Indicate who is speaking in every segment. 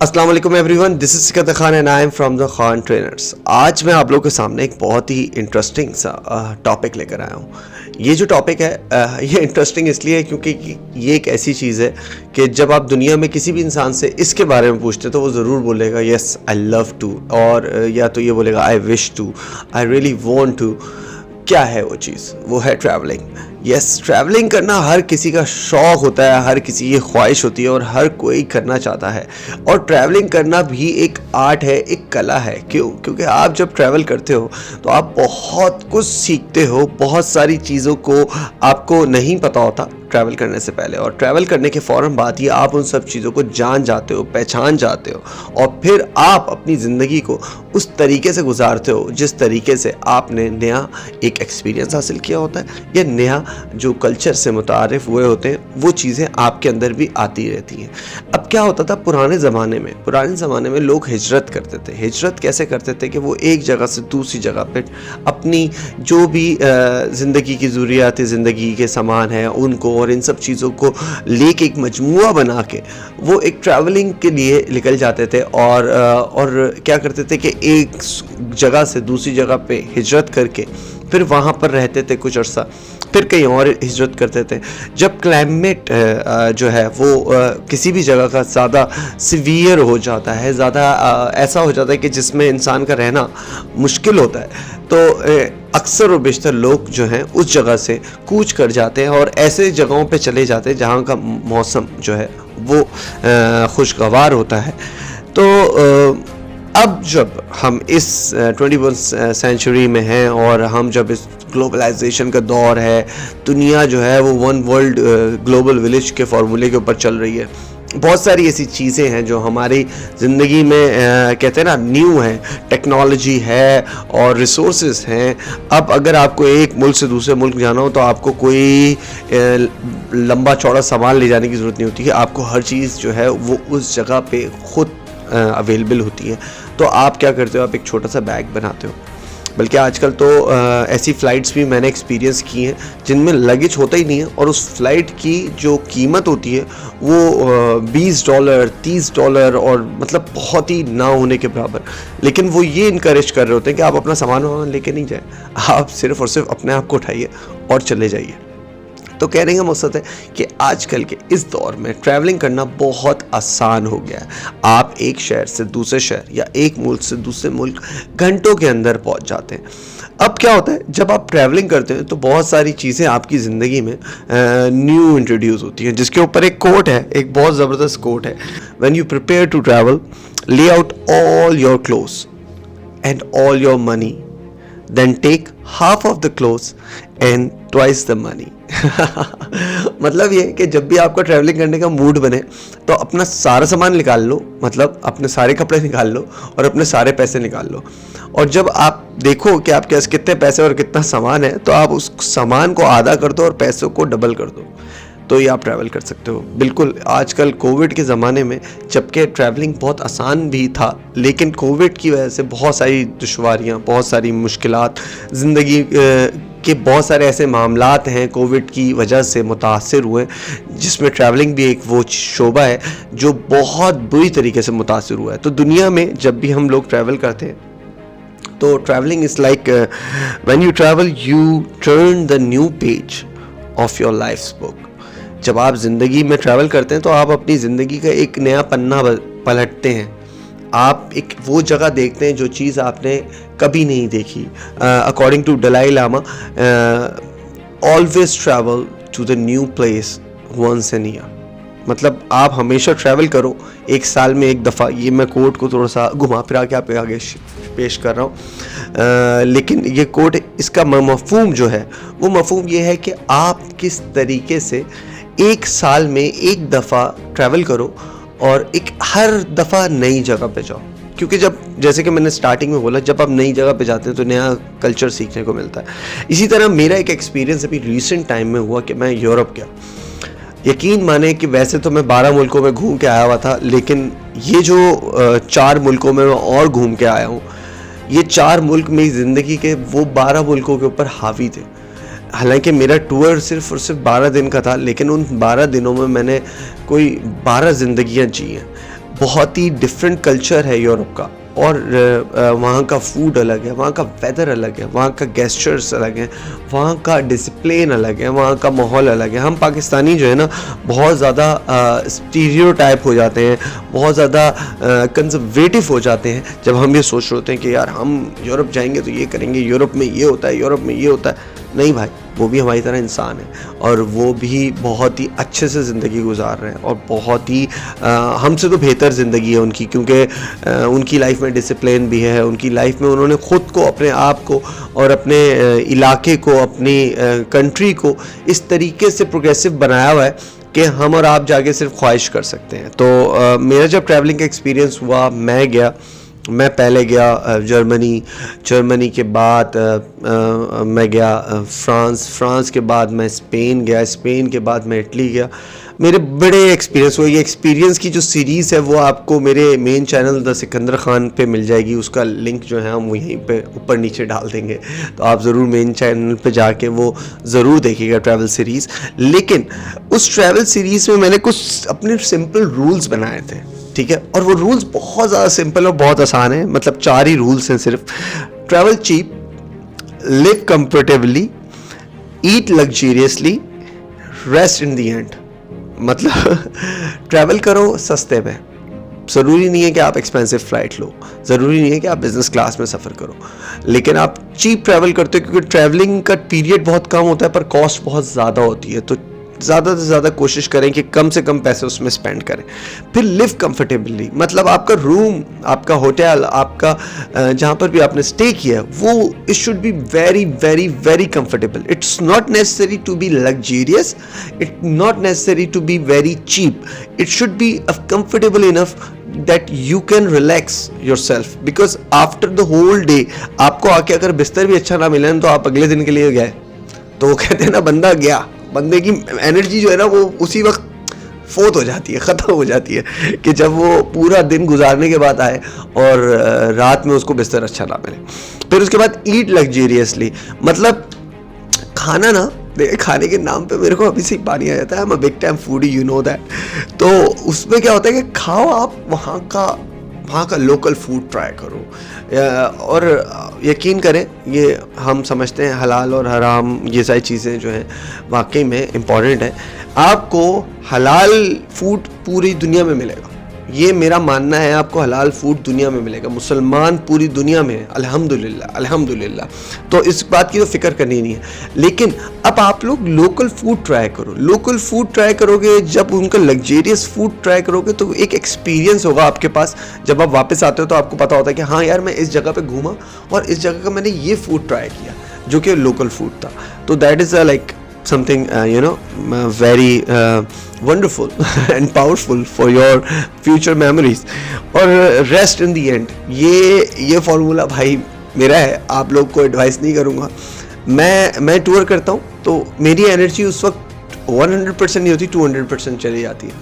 Speaker 1: अस्सलाम वालेकुम everyone, this is Sikandar Khan and I am from the Khan trainers. आज मैं आप लोगों के सामने एक बहुत ही इंटरेस्टिंग सा टॉपिक लेकर आया हूँ। ये जो टॉपिक है ये इंटरेस्टिंग इसलिए है क्योंकि ये एक ऐसी चीज़ है कि जब आप दुनिया में किसी भी इंसान से इसके बारे में पूछते तो वो ज़रूर बोलेगा यस आई लव टू, और या तो ये बोलेगा I wish to, I really want to. क्या है वो चीज़? वो है ट्रैवलिंग। यस, ट्रैवलिंग करना हर किसी का शौक़ होता है, हर किसी की ख्वाहिश होती है और हर कोई करना चाहता है। और ट्रैवलिंग करना भी एक आर्ट है, एक कला है। क्यों? क्योंकि आप जब ट्रैवल करते हो तो आप बहुत कुछ सीखते हो, बहुत सारी चीज़ों को आपको नहीं पता होता ट्रैवल करने से पहले, और ट्रैवल करने के फ़ौरन बाद ही आप उन सब चीज़ों को जान जाते हो, पहचान जाते हो, और फिर आप अपनी ज़िंदगी को उस तरीके से गुजारते हो जिस तरीके से आपने नया एक एक्सपीरियंस हासिल किया होता है, या नया जो कल्चर से मुतारिफ हुए होते हैं वो चीज़ें आपके अंदर भी आती रहती हैं। अब क्या होता था पुराने ज़माने में लोग हिजरत करते थे। हिजरत कैसे करते थे कि वो एक जगह से दूसरी जगह पे अपनी जो भी ज़िंदगी की ज़रूरियात ज़िंदगी के सामान हैं उनको और इन सब चीज़ों को लेके एक मजमुआ बना के वो एक ट्रैवलिंग के लिए निकल जाते थे, और क्या करते थे कि एक जगह से दूसरी जगह पे हिजरत करके फिर वहाँ पर रहते थे कुछ अर्सा, फिर कहीं और हिजरत करते थे। जब क्लाइमेट जो है वो किसी भी जगह का ज़्यादा सीवियर हो जाता है, ज़्यादा ऐसा हो जाता है कि जिसमें इंसान का रहना मुश्किल होता है, तो अक्सर और बेशतर लोग जो हैं उस जगह से कूच कर जाते हैं और ऐसे जगहों पे चले जाते हैं जहाँ का मौसम जो है वो खुशगवार होता है। तो अब जब हम इस 21 सेंचुरी में हैं और हम जब इस ग्लोबलाइजेशन का दौर है, दुनिया जो है वो वन वर्ल्ड ग्लोबल विलेज के फार्मूले के ऊपर चल रही है। बहुत सारी ऐसी चीज़ें हैं जो हमारी ज़िंदगी में कहते हैं ना न्यू है, टेक्नोलॉजी है और रिसोर्सेज हैं। अब अगर आपको एक मुल्क से दूसरे मुल्क जाना हो तो आपको कोई लंबा चौड़ा सामान ले जाने की ज़रूरत नहीं होती है, आपको हर चीज़ जो है वो उस जगह पे ख़ुद अवेलेबल होती है। तो आप क्या करते हो, आप एक छोटा सा बैग बनाते हो। बल्कि आजकल तो ऐसी फ़्लाइट्स भी मैंने एक्सपीरियंस की हैं जिनमें लगेज होता ही नहीं है, और उस फ़्लाइट की जो कीमत होती है वो $20 $30 और मतलब बहुत ही ना होने के बराबर। लेकिन वो ये इनकरेज कर रहे होते हैं कि आप अपना सामान लेके नहीं जाएं, आप सिर्फ़ और सिर्फ अपने आप को उठाइए और चले जाइए। तो कहने का मकसद है कि आजकल के इस दौर में ट्रैवलिंग करना बहुत आसान हो गया है। आप एक शहर से दूसरे शहर या एक मुल्क से दूसरे मुल्क घंटों के अंदर पहुंच जाते हैं। अब क्या होता है, जब आप ट्रैवलिंग करते हैं तो बहुत सारी चीज़ें आपकी ज़िंदगी में न्यू इंट्रोड्यूस होती हैं, जिसके ऊपर एक कोट है, एक बहुत ज़बरदस्त कोट है। When you prepare to travel, lay out all your clothes and all your money, then take half of the clothes and twice the money. मतलब ये कि जब भी आपका ट्रैवलिंग करने का मूड बने तो अपना सारा सामान निकाल लो, मतलब अपने सारे कपड़े निकाल लो और अपने सारे पैसे निकाल लो, और जब आप देखो कि आपके पास कितने पैसे और कितना सामान है तो आप उस सामान को आधा कर दो और पैसों को डबल कर दो, तो ये आप ट्रैवल कर सकते हो। बिल्कुल आजकल कोविड के ज़माने में जबकि ट्रैवलिंग बहुत आसान भी था, लेकिन कोविड की वजह से बहुत सारी दुश्वारियाँ, बहुत सारी मुश्किलात, ज़िंदगी के बहुत सारे ऐसे मामलात हैं कोविड की वजह से मुतासिर हुए, जिसमें ट्रैवलिंग भी एक वो शोबा है जो बहुत बुरी तरीके से मुतासिर हुआ है। तो दुनिया में जब भी हम लोग ट्रैवल करते हैं तो traveling is like when you travel you turn the new page of your life's book. जब आप ज़िंदगी में ट्रैवल करते हैं तो आप अपनी ज़िंदगी का एक नया पन्ना पलटते हैं। आप एक वो जगह देखते हैं जो चीज़ आपने कभी नहीं देखी। According to Dalai Lama, always travel to the new place once a year. मतलब आप हमेशा ट्रैवल करो एक साल में एक दफ़ा। ये मैं कोट को थोड़ा सा घुमा फिरा के आप आगे पेश कर रहा हूँ, लेकिन ये कोट, इसका मफहूम जो है वो मफहूम ये है कि आप किस तरीके से एक साल में एक दफ़ा ट्रैवल करो और एक हर दफ़ा नई जगह पे जाओ। क्योंकि जब, जैसे कि मैंने स्टार्टिंग में बोला, जब आप नई जगह पे जाते हैं तो नया कल्चर सीखने को मिलता है। इसी तरह मेरा एक एक्सपीरियंस अभी रिसेंट टाइम में हुआ कि मैं यूरोप गया। यकीन माने कि वैसे तो मैं 12 मुल्कों में घूम के आया हुआ था, लेकिन ये जो 4 मुल्कों में मैं और घूम के आया हूँ, ये 4 मुल्क मेरी ज़िंदगी के वो 12 मुल्कों के ऊपर हावी थे। हालांकि मेरा टूर सिर्फ और सिर्फ 12 दिन का था, लेकिन उन 12 दिनों में मैंने कोई 12 ज़िंदगियाँ जी हैं। बहुत ही डिफरेंट कल्चर है यूरोप का, और वहाँ का फूड अलग है, वहाँ का वेदर अलग है, वहाँ का गेस्चर्स अलग हैं, वहाँ का डिसिप्लिन अलग है, वहाँ का माहौल अलग है। हम पाकिस्तानी जो है ना बहुत ज़्यादा स्टीरियोटाइप हो जाते हैं, बहुत ज़्यादा कंजर्वेटिव हो जाते हैं जब हम ये सोच रहे होते हैं कि यार हम यूरोप जाएंगे तो ये करेंगे, यूरोप में ये होता है, यूरोप में ये होता है। नहीं भाई, वो भी हमारी तरह इंसान है और वो भी बहुत ही अच्छे से ज़िंदगी गुजार रहे हैं, और बहुत ही हमसे तो बेहतर ज़िंदगी है उनकी, क्योंकि उनकी लाइफ में डिसिप्लिन भी है, उनकी लाइफ में उन्होंने ख़ुद को, अपने आप को और अपने इलाके को, अपनी कंट्री को इस तरीके से प्रोग्रेसिव बनाया हुआ है कि हम और आप जाके सिर्फ ख्वाहिश कर सकते हैं। तो मेरा जब ट्रैवलिंग का एक्सपीरियंस हुआ, मैं पहले गया जर्मनी के बाद मैं गया फ्रांस के बाद मैं स्पेन के बाद मैं इटली गया। मेरे बड़े एक्सपीरियंस हुए। ये एक्सपीरियंस की जो सीरीज़ है वो आपको मेरे main channel the Sikandar Khan पे मिल जाएगी। उसका लिंक जो है हम यहीं पे ऊपर नीचे डाल देंगे, तो आप ज़रूर मेन चैनल पे जाके वो ज़रूर देखिएगा ट्रैवल सीरीज़। लेकिन उस ट्रैवल सीरीज़ में मैंने कुछ अपने सिंपल रूल्स बनाए थे, ठीक है, और वो रूल्स बहुत ज़्यादा सिंपल और बहुत आसान है। मतलब 4 ही रूल्स हैं सिर्फ। Travel cheap, live comfortably, eat luxuriously, rest in the end. मतलब ट्रैवल करो सस्ते में, ज़रूरी नहीं है कि आप एक्सपेंसिव फ़्लाइट लो, ज़रूरी नहीं है कि आप बिज़नेस क्लास में सफ़र करो, लेकिन आप चीप ट्रैवल करते हो क्योंकि ट्रैवलिंग का पीरियड बहुत कम होता है पर कॉस्ट बहुत ज़्यादा होती है। तो ज़्यादा से ज़्यादा कोशिश करें कि कम से कम पैसे उसमें स्पेंड करें। फिर लिव कंफर्टेबली, मतलब आपका रूम, आपका होटल, आपका जहाँ पर भी आपने स्टे किया वो it should be very very very comfortable. It's not necessary to be luxurious, it not necessary to be very cheap, it should be comfortable enough that you can relax yourself, because after the whole day आपको आके अगर बिस्तर भी अच्छा ना मिले तो आप अगले दिन के लिए गए, तो वो कहते हैं ना बंदा गया, बंदे की एनर्जी जो है ना वो उसी वक्त फोत हो जाती है, ख़त्म हो जाती है कि जब वो पूरा दिन गुजारने के बाद आए और रात में उसको बिस्तर अच्छा ना मिले। फिर उसके बाद ईट लग्जरियसली, मतलब खाना ना, खाने के नाम पे मेरे को अभी से पानी आ जाता है। I'm a big time foodie, you know that। तो उसमें क्या होता है कि खाओ आप वहाँ का लोकल फूड ट्राई करो, और यकीन करें ये हम समझते हैं हलाल और हराम ये सारी चीज़ें जो हैं वाकई में इम्पॉर्टेंट है। आपको हलाल फूड पूरी दुनिया में मिलेगा, ये मेरा मानना है। आपको हलाल फूड दुनिया में मिलेगा, मुसलमान पूरी दुनिया में है, अल्हम्दुलिल्लाह अल्हम्दुलिल्लाह। तो इस बात की तो फिक्र करनी नहीं है। लेकिन अब आप लोग लोकल फूड ट्राई करो। लोकल फूड ट्राई करोगे, जब उनका लग्जरियस फूड ट्राई करोगे तो एक एक्सपीरियंस होगा आपके पास। जब आप वापस आते हो तो आपको पता होता है कि हाँ यार मैं इस जगह पे घूमा और इस जगह का मैंने ये फूड ट्राई किया जो कि लोकल फूड था। तो that is like something very wonderful and powerful for your future memories। और rest in the end, ये फॉर्मूला भाई मेरा है, आप लोग को एडवाइस नहीं करूँगा। मैं टूर करता हूँ तो मेरी एनर्जी उस वक्त 100% नहीं होती, 200% चली जाती है।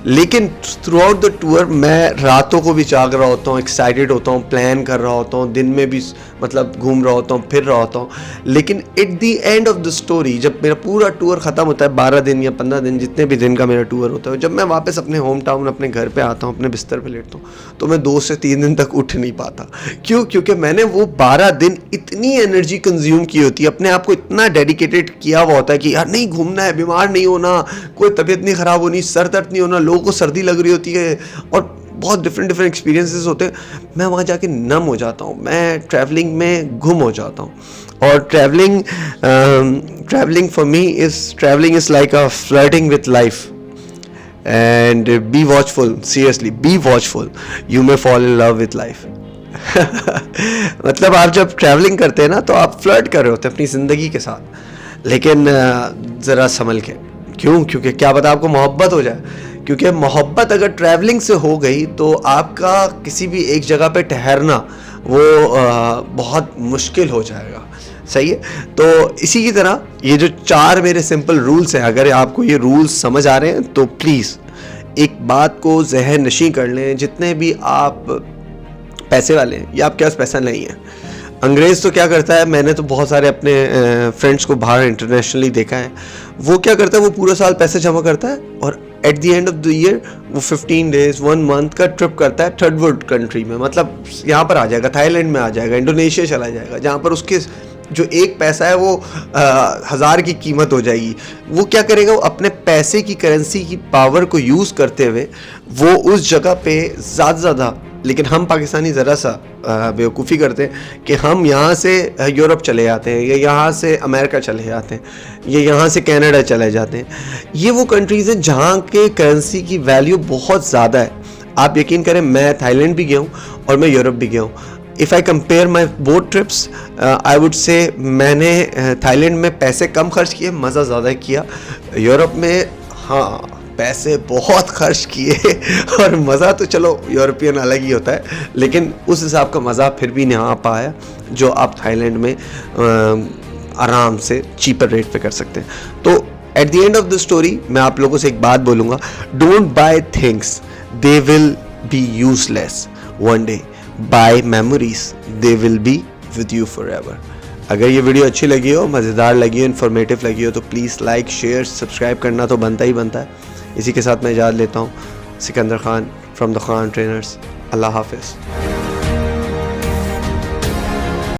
Speaker 1: लेकिन थ्रू आउट द टूर मैं रातों को भी जाग रहा होता हूँ, एक्साइटेड होता हूँ, प्लान कर रहा होता हूँ, दिन में भी मतलब घूम रहा होता हूँ, फिर रहा होता हूँ। लेकिन eight the end of the story, जब मेरा पूरा टूर ख़त्म होता है, 12 दिन या 15 दिन जितने भी दिन का मेरा टूर होता है, जब मैं वापस अपने होम टाउन अपने घर पे आता हूँ, अपने बिस्तर पे लेटता हूँ, तो मैं 2 से 3 दिन तक उठ नहीं पाता। क्यों? क्योंकि मैंने वो 12 दिन इतनी एनर्जी कंज्यूम की होती है, अपने आप को इतना डेडिकेटेड किया हुआ होता है कि यार नहीं घूमना है, बीमार नहीं होना, कोई तबीयत नहीं ख़राब होनी, सर दर्द नहीं होना, लोगों को सर्दी लग रही होती है और बहुत डिफरेंट एक्सपीरियंसेस होते हैं। मैं वहाँ जाके नम हो जाता हूँ, मैं ट्रैवलिंग में गुम हो जाता हूँ। और travelling for me travelling is like a flirting with life. And be watchful, seriously be watchful, you may fall in love with life. मतलब आप जब ट्रैवलिंग करते हैं ना तो आप फ्लर्ट कर रहे होते हैं अपनी ज़िंदगी के साथ, लेकिन ज़रा संभल के। क्यों? क्योंकि क्या पता आपको मोहब्बत हो जाए, क्योंकि मोहब्बत अगर ट्रैवलिंग से हो गई तो आपका किसी भी एक जगह पे ठहरना वो बहुत मुश्किल हो जाएगा। सही है? तो इसी की तरह ये जो 4 मेरे सिंपल रूल्स हैं, अगर आपको ये रूल्स समझ आ रहे हैं तो प्लीज़ एक बात को ज़हन नशीं कर लें। जितने भी आप पैसे वाले हैं या आपके पास पैसा नहीं है, अंग्रेज़ तो क्या करता है, मैंने तो बहुत सारे अपने फ्रेंड्स को बाहर इंटरनेशनली देखा है, वो क्या करता है, वो पूरा साल पैसे जमा करता है और eight the end of the year वो 15 डेज 1 मंथ का ट्रिप करता है थर्ड वर्ल्ड कंट्री में, मतलब यहाँ पर आ जाएगा, थाईलैंड में आ जाएगा, इंडोनेशिया चला जाएगा, जहाँ पर उसके जो एक पैसा है वो 1000 की कीमत हो जाएगी। वो क्या करेगा, वो अपने पैसे की करेंसी की पावर को यूज़ करते हुए वो उस जगह पे ज़्यादा, लेकिन हम पाकिस्तानी ज़रा सा बेवकूफ़ी करते हैं कि हम यहाँ से यूरोप चले जाते हैं, या यहाँ से अमेरिका चले जाते हैं, या यहाँ से कनाडा चले जाते हैं। ये वो कंट्रीज़ हैं जहाँ के करेंसी की वैल्यू बहुत ज़्यादा है। आप यकीन करें, मैं थाईलैंड भी गया हूँ और मैं यूरोप भी गया हूँ। If I compare my both trips, I would say मैंने थाईलैंड में पैसे कम खर्च किए, मज़ा ज़्यादा किया। यूरोप में हाँ पैसे बहुत खर्च किए और मज़ा तो चलो यूरोपियन अलग ही होता है, लेकिन उस हिसाब का मज़ा फिर भी नहीं आ पाया जो आप थाईलैंड में आराम से चीपर रेट पे कर सकते हैं। तो at the end of the story मैं आप लोगों से एक बात बोलूँगा, don't buy things, they will be useless one day, buy memories, they will be with you forever. अगर ये वीडियो अच्छी लगी हो, मज़ेदार लगी हो, इन्फॉर्मेटिव लगी हो तो प्लीज़ लाइक शेयर सब्सक्राइब करना तो बनता ही बनता है। इसी के साथ मैं इजाज़त लेता हूँ। Sikandar Khan from the Khan trainers. अल्लाह हाफिज़।